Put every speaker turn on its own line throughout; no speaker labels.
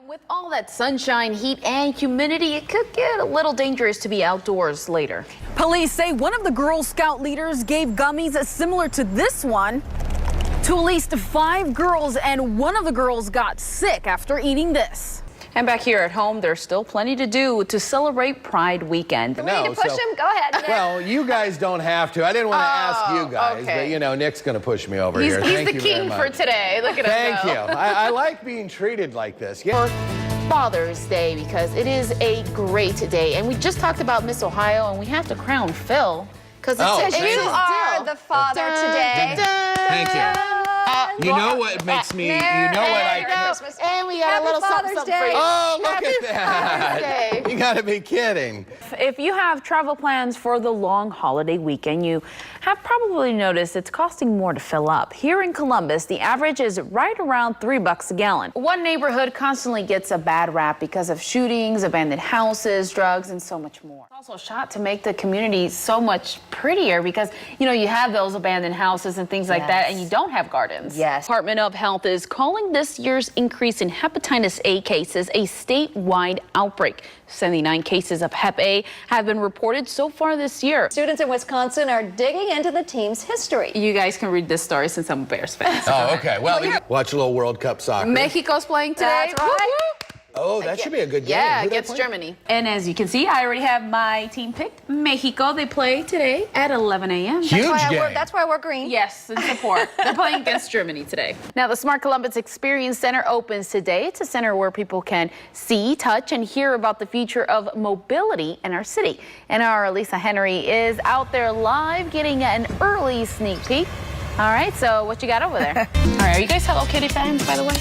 With all that sunshine, heat, and humidity, it could get a little dangerous to be outdoors later.
Police say one of the Girl Scout leaders gave gummies similar to this one to at least 5 girls, and one of the girls got sick after eating this.
And back here at home, there's still plenty to do to celebrate Pride weekend.
Do we need to push him? Go ahead, Nick.
Well, you guys don't have to. I didn't want to ask you guys, but you know, Nick's going to push me over here.
He's the king for today. Look at him
Thank you. I like being treated like this. Yeah.
Father's Day, because it is a great day. And we just talked about Miss Ohio, and we have to crown Phil. Because
you are the father today.
Thank you. You know what makes me, you know what I can.
And we got a little something for you.
Oh, look at that. You got to be kidding.
If you have travel plans for the long holiday weekend, you have probably noticed it's costing more to fill up. Here in Columbus, the average is right around $3 a gallon. One neighborhood constantly gets a bad rap because of shootings, abandoned houses, drugs, and so much more. It's also a shot to make the community so much prettier because, you know, you have those abandoned houses and things like that, and you don't have gardens.
Yes.
Department of Health is calling this year's increase in hepatitis A cases a statewide outbreak. 79 cases of Hep A have been reported so far this year.
Students in Wisconsin are digging into the team's history.
You guys can read this story since I'm a Bears fan.
Oh, okay. Well, watch a little World Cup soccer.
Mexico's playing today.
That's right.
Oh, that should be a good game.
Yeah, against Germany. And as you can see, I already have my team picked. Mexico, they play today at 11 a.m.
Huge game.
That's why we're green.
Yes, in support. They're playing against Germany today. Now, the Smart Columbus Experience Center opens today. It's a center where people can see, touch, and hear about the future of mobility in our city. And our Lisa Henry is out there live getting an early sneak peek. All right, so what you got over there? All right, are you guys Hello Kitty fans, by the way?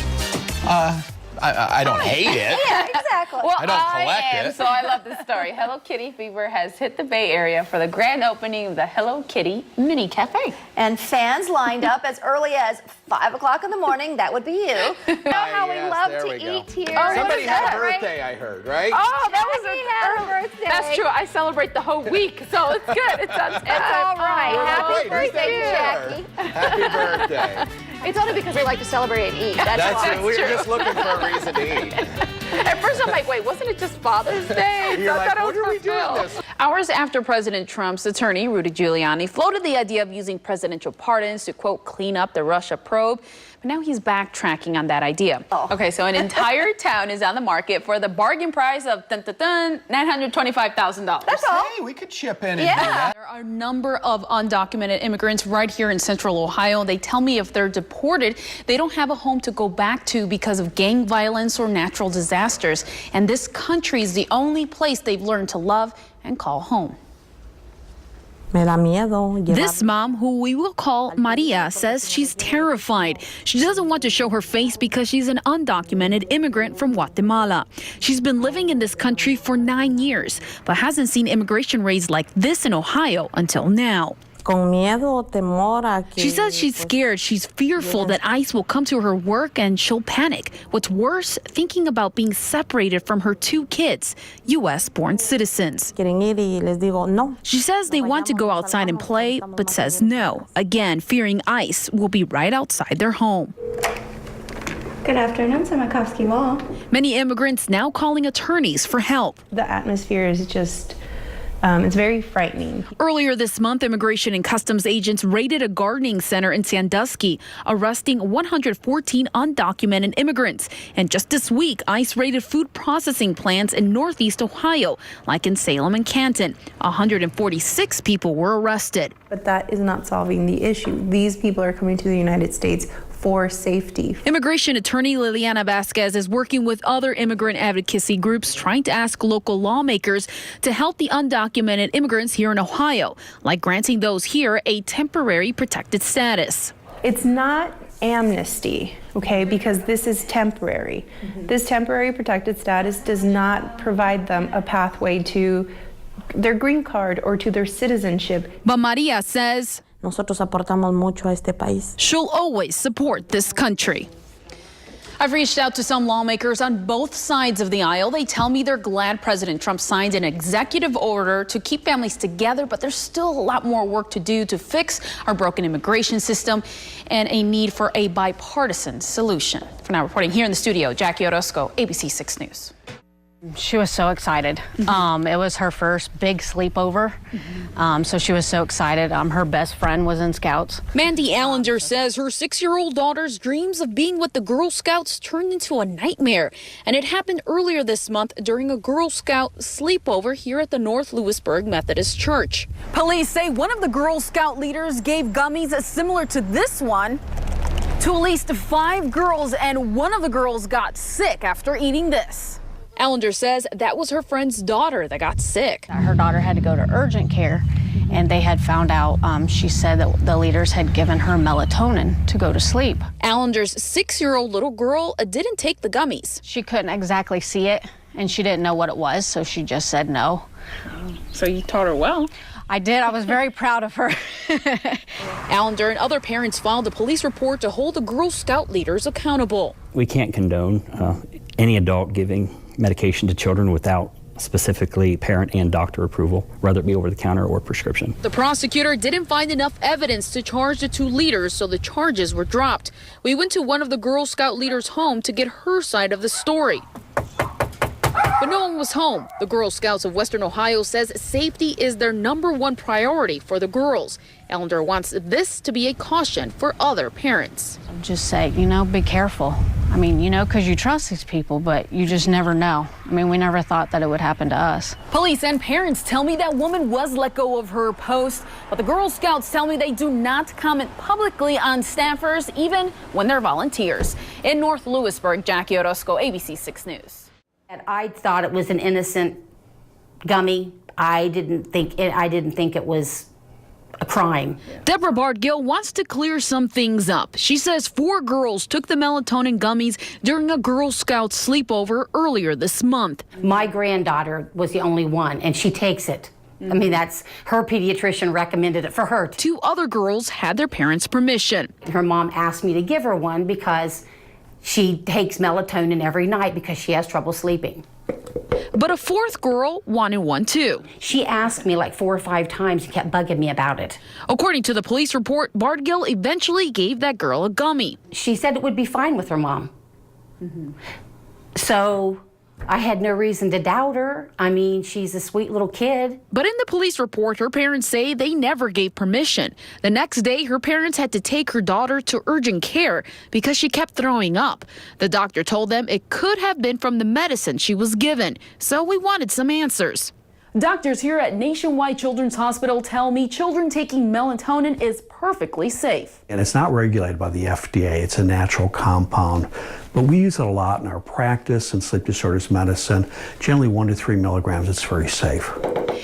I don't hate it.
Yeah, exactly.
Well,
I don't collect it.
So I love this story. Hello Kitty fever has hit the Bay Area for the grand opening of the Hello Kitty Mini Cafe.
And fans lined up as early as 5 o'clock in the morning. That would be you. You know how we love to eat here.
Somebody had a birthday, I heard, right?
Oh, that was
Jackie had a birthday.
That's true. I celebrate the whole week, so it's good. It's on time.
It's all right. Happy
Wait,
birthday, Jackie.
Happy birthday.
It's only because we like to celebrate and eat.
That's
why.
it. We were just looking for a reason to eat.
At first, I'm like, wait, wasn't it just Father's Day?
You're like, what are we doing this?
Hours after President Trump's attorney, Rudy Giuliani, floated the idea of using presidential pardons to, quote, clean up the Russia probe. But now he's backtracking on that idea. Okay, so an entire town is on the market for the bargain price of $925,000.
That's all.
Hey, we could chip in and do that.
There are a number of undocumented immigrants right here in central Ohio. They tell me if they're deported, they don't have a home to go back to because of gang violence or natural disasters. And this country is the only place they've learned to love and call home. This mom, who we will call Maria, says she's terrified. She doesn't want to show her face because she's an undocumented immigrant from Guatemala. She's been living in this country for 9 years, but hasn't seen immigration rates like this in Ohio until now. She says she's scared. She's fearful that ICE will come to her work and she'll panic. What's worse, thinking about being separated from her 2 kids, U.S.-born citizens. She says they want to go outside and play, but says no. Again, fearing ICE will be right outside their home.
Good afternoon, Samakovsky Mall.
Many immigrants now calling attorneys for help.
The atmosphere is just, it's very frightening.
Earlier this month, Immigration and Customs agents raided a gardening center in Sandusky, arresting 114 undocumented immigrants. And just this week, ICE raided food processing plants in Northeast Ohio, like in Salem and Canton. 146 people were arrested.
But that is not solving the issue. These people are coming to the United States for safety.
Immigration attorney Liliana Vasquez is working with other immigrant advocacy groups trying to ask local lawmakers to help the undocumented immigrants here in Ohio, like granting those here a temporary protected status.
It's not amnesty, okay, because this is temporary. This temporary protected status does not provide them a pathway to their green card or to their citizenship.
But Maria says
Nosotros aportamos mucho a este país.
she'll always support this country.
I've reached out to some lawmakers on both sides of the aisle. They tell me they're glad President Trump signed an executive order to keep families together, but there's still a lot more work to do to fix our broken immigration system and a need for a bipartisan solution. For now, reporting here in the studio, Jackie Orozco, ABC 6 News.
She was so excited. It was her first big sleepover, so she was so excited. Her best friend was in Scouts.
Mandy Allender says her 6-year-old daughter's dreams of being with the Girl Scouts turned into a nightmare. And it happened earlier this month during a Girl Scout sleepover here at the North Lewisburg Methodist Church. Police say one of the Girl Scout leaders gave gummies similar to this one to at least 5 girls, and one of the girls got sick after eating this. Allender says that was her friend's daughter that got sick.
Her daughter had to go to urgent care, and they had found out, she said that the leaders had given her melatonin to go to sleep.
Allender's 6-year-old little girl didn't take the gummies.
She couldn't exactly see it, and she didn't know what it was, so she just said no.
So you taught her well.
I did. I was very proud of her.
Allender and other parents filed a police report to hold the Girl Scout leaders accountable.
We can't condone any adult giving medication to children without specifically parent and doctor approval, whether it be over the counter or prescription.
The prosecutor didn't find enough evidence to charge the 2 leaders, so the charges were dropped. We went to one of the Girl Scout leaders' home to get her side of the story. But no one was home. The Girl Scouts of Western Ohio says safety is their #1 priority for the girls. Allender wants this to be a caution for other parents.
Just say, be careful. I mean, because you trust these people, but you just never know. I mean, we never thought that it would happen to us.
Police and parents tell me that woman was let go of her post, but the Girl Scouts tell me they do not comment publicly on staffers, even when they're volunteers. In North Lewisburg, Jackie Orozco, ABC 6 News.
I thought it was an innocent gummy. I didn't think it was a crime.
Deborah Bardgill wants to clear some things up. She says 4 girls took the melatonin gummies during a Girl Scout sleepover earlier this month.
My granddaughter was the only one, and she takes it. I mean, that's her pediatrician recommended it for her.
2 other girls had their parents' permission.
Her mom asked me to give her one because she takes melatonin every night because she has trouble sleeping.
But a 4th girl wanted one too.
She asked me like 4 or 5 times and kept bugging me about it.
According to the police report, Bardgill eventually gave that girl a gummy.
She said it would be fine with her mom. So I had no reason to doubt her. I mean, she's a sweet little kid.
But in the police report, her parents say they never gave permission. The next day, her parents had to take her daughter to urgent care because she kept throwing up. The doctor told them it could have been from the medicine she was given. So we wanted some answers. Doctors here at Nationwide Children's Hospital tell me children taking melatonin is perfectly safe.
And it's not regulated by the FDA. It's a natural compound. But we use it a lot in our practice in sleep disorders medicine. Generally 1 to 3 milligrams, it's very safe.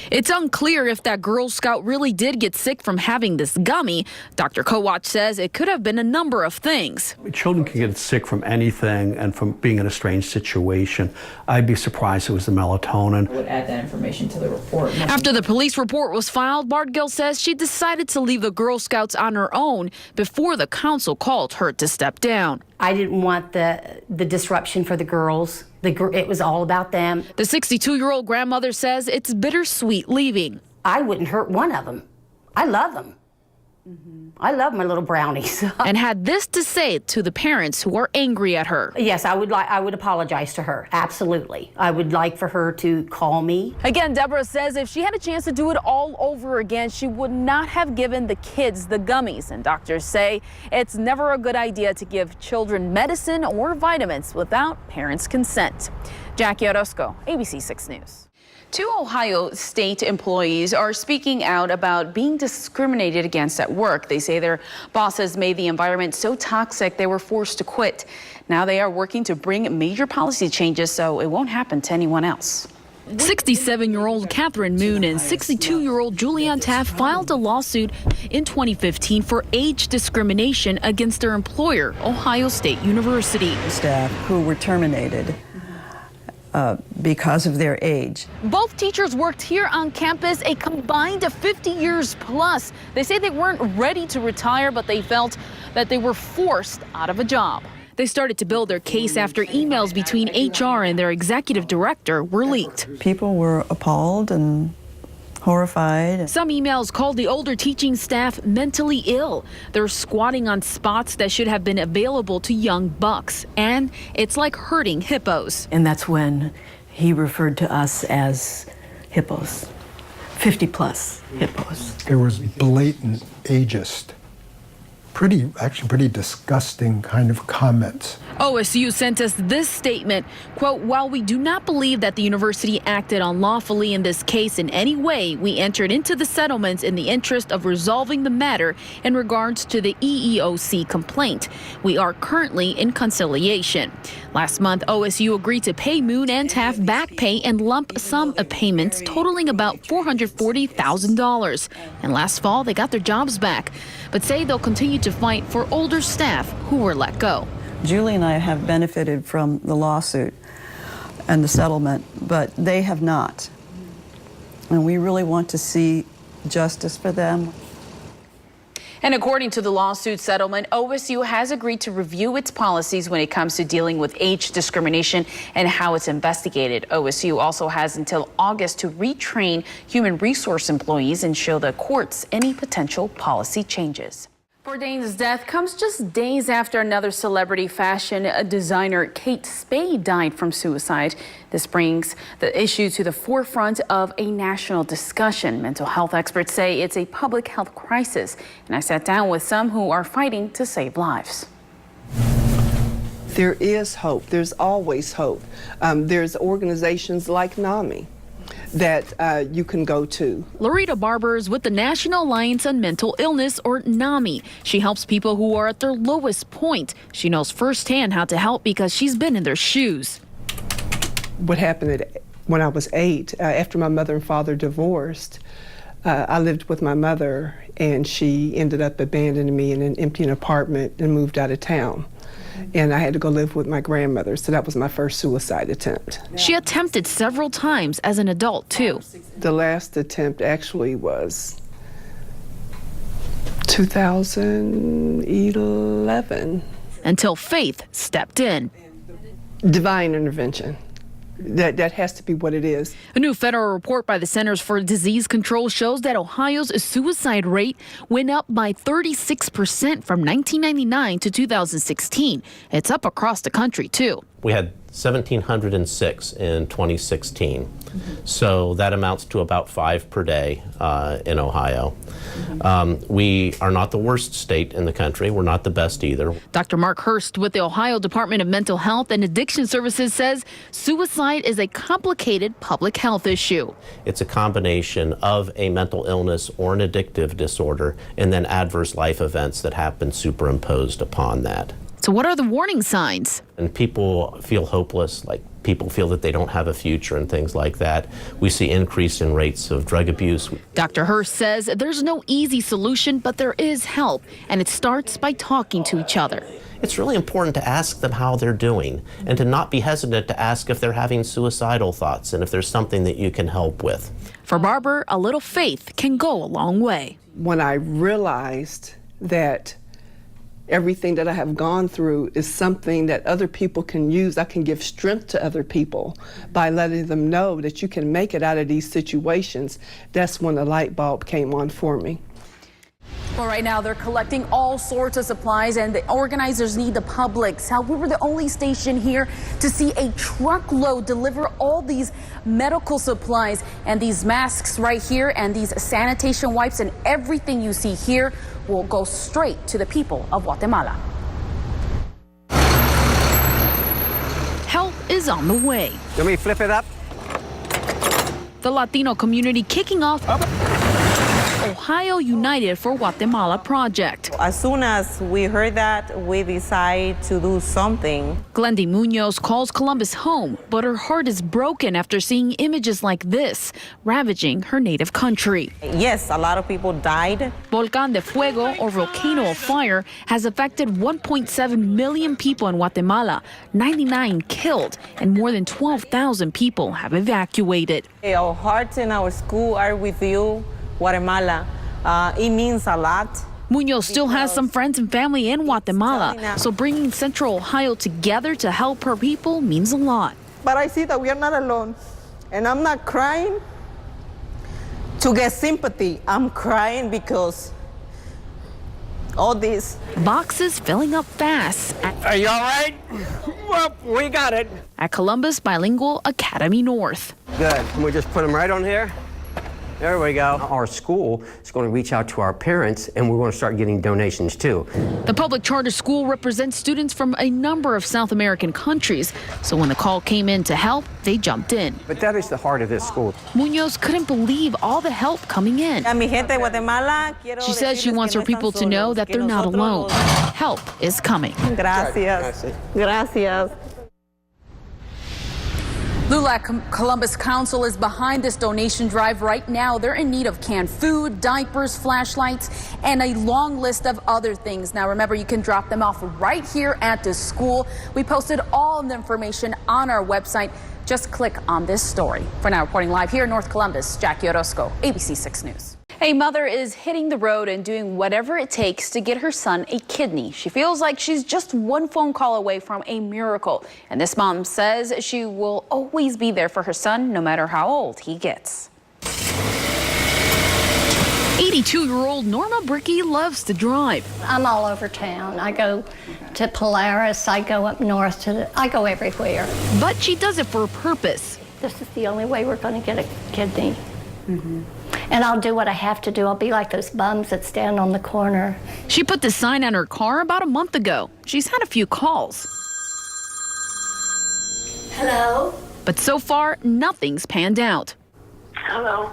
It's unclear if that Girl Scout really did get sick from having this gummy. Dr. Kowach says it could have been a number of things.
Children can get sick from anything and from being in a strange situation. I'd be surprised if it was the melatonin.
I would add that information to the report.
After the police report was filed, Bardgill says she decided to leave the Girl Scouts on her own before the council called her to step down.
I didn't want the disruption for the girls. It was all about them.
The 62-year-old grandmother says it's bittersweet leaving.
I wouldn't hurt one of them. I love them. I love my little brownies.
And had this to say to the parents who are angry at her.
Yes, I would apologize to her. Absolutely. I would like for her to call me.
Again, Deborah says if she had a chance to do it all over again, she would not have given the kids the gummies. And doctors say it's never a good idea to give children medicine or vitamins without parents' consent. Jackie Orozco, ABC 6 News. 2 Ohio state employees are speaking out about being discriminated against at work. They say their bosses made the environment so toxic they were forced to quit. Now they are working to bring major policy changes so it won't happen to anyone else. 67-year-old Catherine Moon and 62-year-old Julianne Taft filed a lawsuit in 2015 for age discrimination against their employer, Ohio State University.
Staff who were terminated because of their age.
Both teachers worked here on campus a combined 50 years plus. They say they weren't ready to retire, but they felt that they were forced out of a job. They started to build their case after emails between HR and their executive director were leaked.
People were appalled and horrified.
Some emails called the older teaching staff mentally ill. They're squatting on spots that should have been available to young bucks. And it's like herding hippos.
And that's when he referred to us as hippos, 50 plus hippos.
There was blatant ageist, actually pretty disgusting kind of comments.
OSU sent us this statement, quote, while we do not believe that the university acted unlawfully in this case in any way, we entered into the settlements in the interest of resolving the matter in regards to the EEOC complaint. We are currently in conciliation. Last month, OSU agreed to pay Moon and Taft back pay and lump sum of payments totaling about $440,000. And last fall, they got their jobs back, but say they'll continue to fight for older staff who were let go.
Julie and I have benefited from the lawsuit and the settlement, but they have not. And we really want to see justice for them.
And according to the lawsuit settlement, OSU has agreed to review its policies when it comes to dealing with age discrimination and how it's investigated. OSU also has until August to retrain human resource employees and show the courts any potential policy changes. Bourdain's death comes just days after another celebrity fashion designer, Kate Spade, died from suicide. This brings the issue to the forefront of a national discussion. Mental health experts say it's a public health crisis, and I sat down with some who are fighting to save lives.
There is hope. There's always hope. There's organizations like NAMI that you can go to.
Loretta Barber is with the National Alliance on Mental Illness, or NAMI. She helps people who are at their lowest point. She knows firsthand how to help because she's been in their shoes.
What happened when I was 8, after my mother and father divorced, I lived with my mother, and she ended up abandoning me in an empty apartment and moved out of town. And I had to go live with my grandmother, so that was my first suicide attempt.
She attempted several times as an adult, too.
The last attempt actually was 2011.
Until Faith stepped in.
Divine intervention. That has to be what it is.
A new federal report by the Centers for Disease Control shows that Ohio's suicide rate went up by 36% from 1999 to 2016. It's up across the country, too.
We had 1,706 in 2016. So that amounts to about 5 per day in Ohio. We are not the worst state in the country. We're not the best either.
Dr. Mark Hurst with the Ohio Department of Mental Health and Addiction Services says suicide is a complicated public health issue.
It's a combination of a mental illness or an addictive disorder and then adverse life events that have been superimposed upon that.
So what are the warning signs?
And people feel hopeless, like people feel that they don't have a future and things like that. We see increase in rates of drug abuse.
Dr. Hurst says there's no easy solution, but there is help, and it starts by talking to each other.
It's really important to ask them how they're doing and to not be hesitant to ask if they're having suicidal thoughts and if there's something that you can help with.
For Barber, a little faith can go a long way.
When I realized that everything that I have gone through is something that other people can use. I can give strength to other people by letting them know that you can make it out of these situations. That's when the light bulb came on for me.
Well, right now they're collecting all sorts of supplies, and the organizers need the public's help. We were the only station here to see a truckload deliver all these medical supplies and these masks right here and these sanitation wipes, and everything you see here will go straight to the people of Guatemala. Help is on the way.
Let me flip it up.
The Latino community kicking off Ohio United for Guatemala project.
As soon as we heard that, we decided to do something.
Glendy Munoz calls Columbus home, but her heart is broken after seeing images like this ravaging her native country.
Yes, a lot of people died.
Volcán de Fuego, or volcano of fire, has affected 1.7 million people in Guatemala, 99 killed, and more than 12,000 people have evacuated.
Our hearts and our school are with you, Guatemala. It means a lot
Munoz still has some friends and family in Guatemala, so bringing Central Ohio together to help her people means a lot.
But I see that we are not alone. And I'm not crying to get sympathy. I'm crying because all these
boxes filling up fast.
Are you all right? Well, we got it.
At Columbus Bilingual Academy North.
Good. Can we just put them right on here? There we go.
Our school is going to reach out to our parents, and we're going to start getting donations too.
The public charter school represents students from a number of South American countries, so when the call came in to help, they jumped in.
But that is the heart of this school.
Munoz couldn't believe all the help coming in. She says she wants her people to know that they're not alone. Help is coming.
Gracias. Gracias.
LULAC Columbus Council is behind this donation drive right now. They're in need of canned food, diapers, flashlights, and a long list of other things. Now, remember, you can drop them off right here at this school. We posted all the information on our website. Just click on this story. For now, reporting live here in North Columbus, Jackie Orozco, ABC 6 News. A mother is hitting the road and doing whatever it takes to get her son a kidney. She feels like she's just one phone call away from a miracle. And this mom says she will always be there for her son, no matter how old he gets. 82-year-old Norma Bricky loves to drive.
I'm all over town. I go to Polaris, I go up north, I go everywhere.
But she does it for a purpose.
This is the only way we're going to get a kidney. And I'll do what I have to do. I'll be like those bums that stand on the corner.
She put the sign on her car about a month ago. She's had a few calls.
Hello?
But so far, nothing's panned out.
Hello.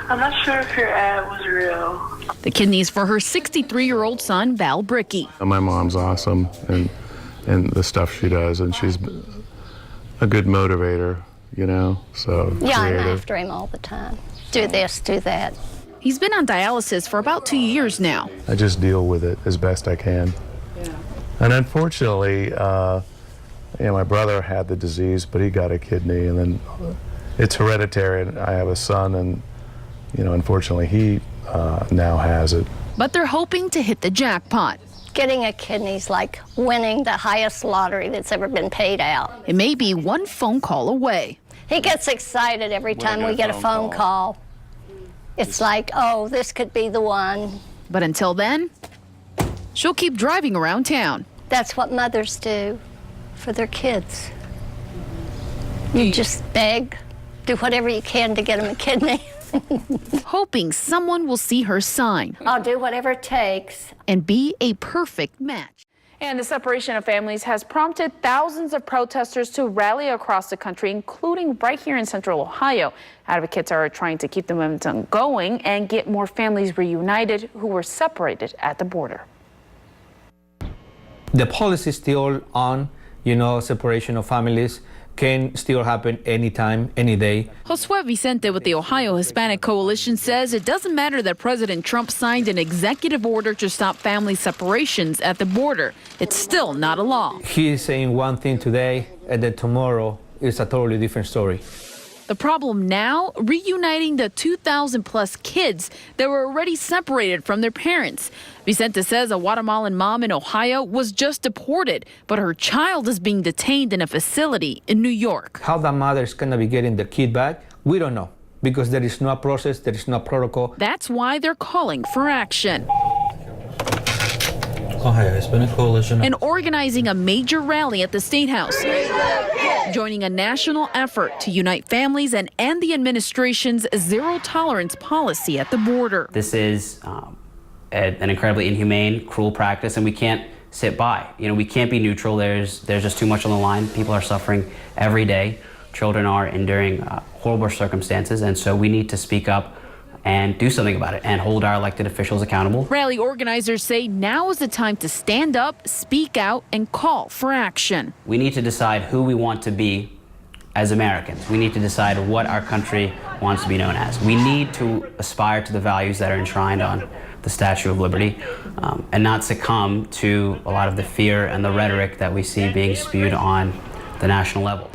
I'm not sure if your ad was real.
The kidneys for her 63-year-old son, Val Bricky.
My mom's awesome, and the stuff she does, and she's a good motivator, you know, so
Yeah,
creative.
I'm after him all the time. Do this, do that.
He's been on dialysis for about 2 years now.
I just deal with it as best I can. Yeah. And unfortunately, my brother had the disease, but he got a kidney, and then it's hereditary, and I have a son, and, unfortunately, he now has it.
But they're hoping to hit the jackpot.
Getting a kidney's like winning the highest lottery that's ever been paid out.
It may be one phone call away.
He gets excited every time we get a phone call. It's like, oh, this could be the one.
But until then, she'll keep driving around town.
That's what mothers do for their kids. You just beg, do whatever you can to get them a kidney.
Hoping someone will see her sign.
I'll do whatever it takes.
And be a perfect match. And the separation of families has prompted thousands of protesters to rally across the country, including right here in Central Ohio. Advocates are trying to keep the momentum going and get more families reunited who were separated at the border.
The policy is still on, separation of families can still happen anytime, any day.
Josue Vicente with the Ohio Hispanic Coalition says it doesn't matter that President Trump signed an executive order to stop family separations at the border. It's still not a law.
He's saying one thing today, and then tomorrow is a totally different story.
The problem now, reuniting the 2,000 plus kids that were already separated from their parents. Vicente says a Guatemalan mom in Ohio was just deported, but her child is being detained in a facility in New York.
How that mother is going to be getting the kid back, we don't know, because there is no process, there is no protocol.
That's why they're calling for action.
Ohio Hispanic Coalition.
And organizing a major rally at the State House. Joining a national effort to unite families and end the administration's zero-tolerance policy at the border.
This is an incredibly inhumane, cruel practice, and we can't sit by. We can't be neutral. There's just too much on the line. People are suffering every day. Children are enduring horrible circumstances, and so we need to speak up and do something about it and hold our elected officials accountable.
Rally organizers say now is the time to stand up, speak out, and call for action.
We need to decide who we want to be as Americans. We need to decide what our country wants to be known as. We need to aspire to the values that are enshrined on the Statue of Liberty and not succumb to a lot of the fear and the rhetoric that we see being spewed on the national level.